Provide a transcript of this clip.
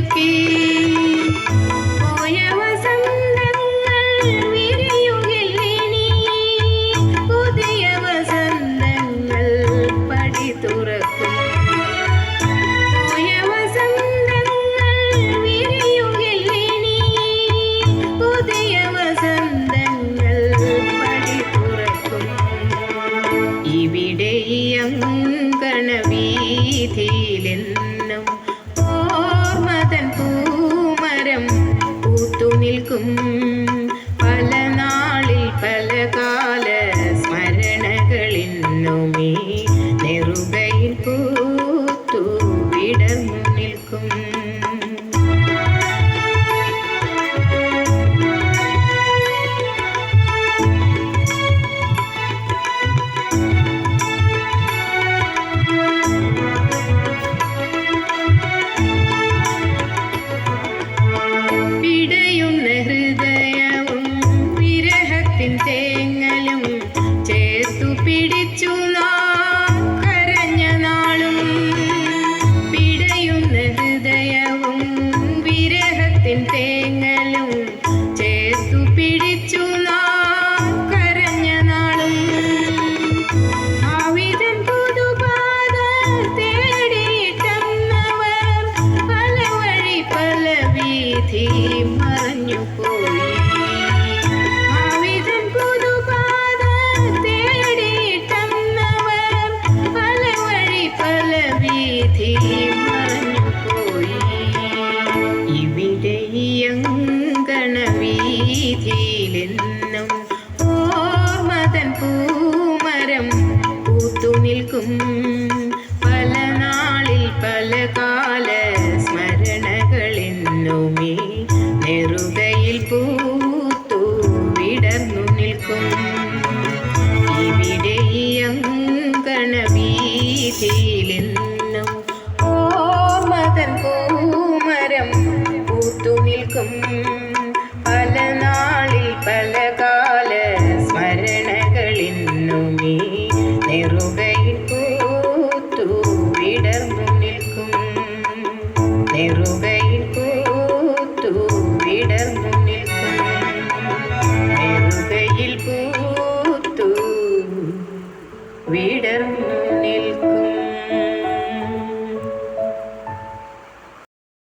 ഒരുക്കി പോയ വസന്തങ്ങൾ വിരിയുകില്ലിനി പുതിയ വസന്തങ്ങൾ പടി തുറക്കും പോയ വസന്തങ്ങൾ വിരിയുകില്ലിനി പുതിയ വസന്തങ്ങൾ പടി തുറക്കും ഇവിടെ അങ്കണവീഥിയിലെന്നും ഓർമ്മതൻ പൂമരം പൂത്തുനിൽക്കും പല നാളിൽ പല കാല സ്മരണകളിന്നുമേ നെറുകയിൽ പൂത്തു വിടർന്നു നിൽക്കും തേങ്ങലും ചേർത്തു പിടിച്ചു നാം കരഞ്ഞ നാളും പിടയുന്ന ഹൃദയവും വിരഹത്തിൻ തേങ്ങലും ചേർത്തു പിടിച്ചു നാം കരഞ്ഞ നാളും ആവിധൻ പുതുപാത തേടിയിട്ടന്നവർ പല വഴി പല വീഥി മറഞ്ഞു പോയി ഇവിടെ അങ്കണവീഥിയിലെന്നും ഓർമ്മതൻ പൂമരം പൂത്തു നിൽക്കും പല നാളിൽ പല കാല സ്മരണകളിന്നുമേ നെറുകയിൽ പൂത്തു വിടർന്നു നിൽക്കും ഇവിടെ അങ്കണവീഥിയിലെന്നും ഓർമ്മതൻ പൂമരം പൂത്തു നിൽക്കും പല നാളിൽ പല കാല സ്മരണകളിന്നുമേ നെറുകയിൽ പൂത്തു വിടർന്നു നിൽക്കും നെറുകയിൽ